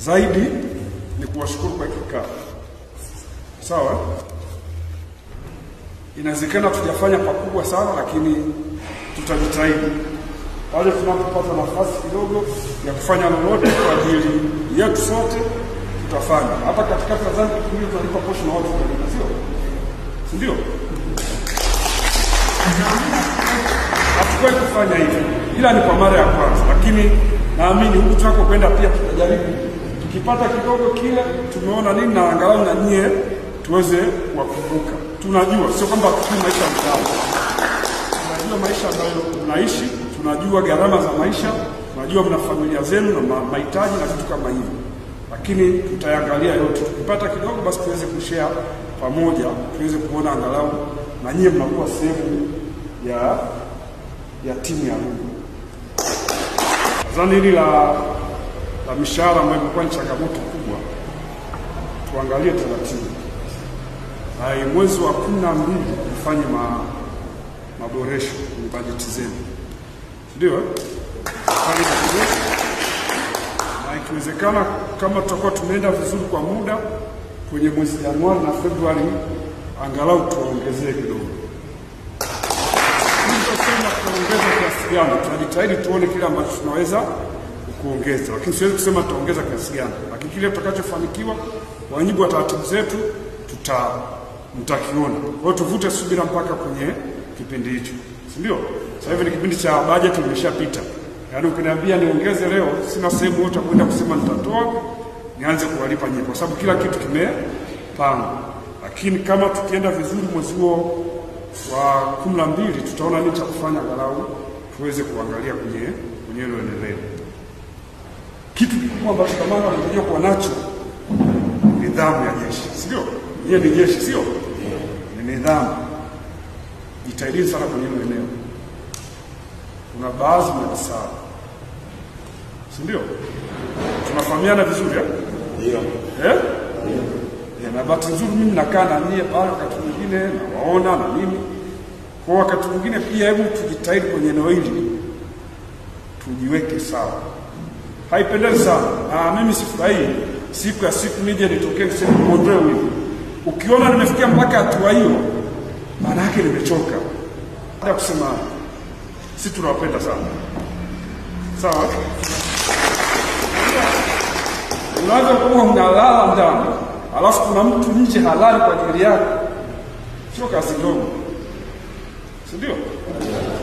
Zaidi ni kuwashukuru kwa kikao. Sawa? Inawezekana tujafanya pakubwa sana, lakini tutajitahidi. Pale tunapopata nafasi kidogo ya kufanya lolote kwa ajili yetu sote tutafanya. Hapa katikati nadhani tukio tunalipa posho na watu wengine, sio? Si ndio? Hatukwenda kufanya hivi. Ila ni kwa mara ya kwanza, lakini naamini huku tunako kwenda pia tutajaribu. Tukipata kidogo kile tumeona nini na angalau na nyie tuweze kuwakumbuka. Tunajua sio kwamba tukio maisha mtaani. Tunajua maisha ambayo tunaishi, tunajua gharama za maisha, tunajua mna familia zenu na mahitaji na vitu kama hivyo. Lakini tutaangalia yote. Tukipata kidogo basi tuweze kushare pamoja, tuweze kuona angalau na nyie mnakuwa sehemu ya timu ya Mungu. Nadhani hili la mishahara ambayo imekuwa ni changamoto kubwa, tuangalie taratibu. Na mwezi wa 12 tufanye maboresho kwenye bajeti zenu. Ndio? Fanye maboresho. Na ikiwezekana kama tutakuwa tumeenda vizuri kwa muda kwenye mwezi Januari na Februari, angalau tuongezee kidogo. Tunasema tuongeze kiasi gani? Tunajitahidi tuone kile ambacho tunaweza kuongeza, lakini siwezi kusema tutaongeza kiasi gani. Lakini kile tutakachofanikiwa kwa mujibu wa taratibu zetu mtakiona. Kwa hiyo tuvute subira mpaka kwenye kipindi hicho. Si ndio? Sasa hivi ni kipindi cha budget imeshapita. Yaani ukiniambia niongeze leo, sina sehemu yote kwenda kusema nitatoa, nianze kuwalipa nyinyi kwa sababu kila kitu kimepangwa. Lakini kama tukienda vizuri mwezi huo wa 12 tutaona nini cha kufanya angalau tuweze kuangalia kwenye hilo eneo. Kitu kikubwa ambacho kama tunajua kuwa nacho nidhamu ya jeshi, sio? Yeye ni jeshi, sio? Ni nidhamu. Jitahidi sana kwenye hilo eneo. Kuna baadhi ya saa. Ndio? Tunafahamiana vizuri hapo? Ndio. Na bahati nzuri mimi nakaa na nyie pale wakati mwingine nawaona na mimi. Kwa wakati mwingine pia hebu tujitahidi kwenye eneo hili. Tujiweke sawa. Haipendezi sana. Mimi sifurahi siku ya siku nije nitokee niseme muondoe hivi. Ukiona nimefikia mpaka hatua hiyo, maana yake nimechoka. Hata kusema sisi tunawapenda sana. Sawa? Unaanza kuwa unalala ndani, alafu kuna mtu nje halali kwa ajili yako. Sio kazi ndogo. Si ndio?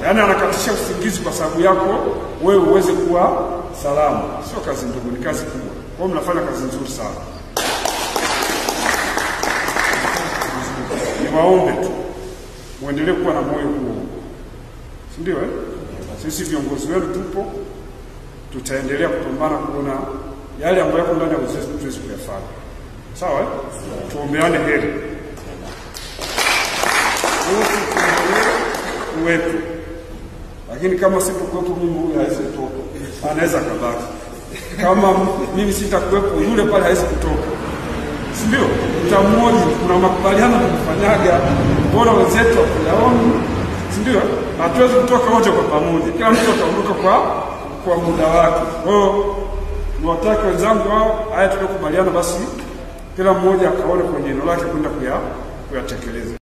Yaani anakatisha usingizi kwa sababu yako wewe uweze kuwa salama. Sio kazi ndogo, ni kazi kubwa. Kwa hiyo mnafanya kazi nzuri sana. Niwaombe tu muendelee kuwa na moyo huo. Si ndio? Sisi viongozi wenu tupo, tutaendelea kupambana kuona yale ambayo yako ndani ya uzetu tuweze kuyafanya. Sawa? Tuombeane heri. Uwepo. Lakini kama sipokuwepo mimi huyu hawezi kutoka. Anaweza kabaki. Kama mimi sitakuwepo yule pale hawezi kutoka. Si ndio? Tutamuoji kuna makubaliano tunafanyaga. Bora wenzetu wakuyaoni. Si ndio? Hatuwezi kutoka wote kwa pamoja. Kila mtu ataondoka kwa muda wake. Kwa hiyo niwataka wenzangu hao haya tukubaliana basi kila mmoja akaone kwenye eneo lake kwenda kuyatekeleza.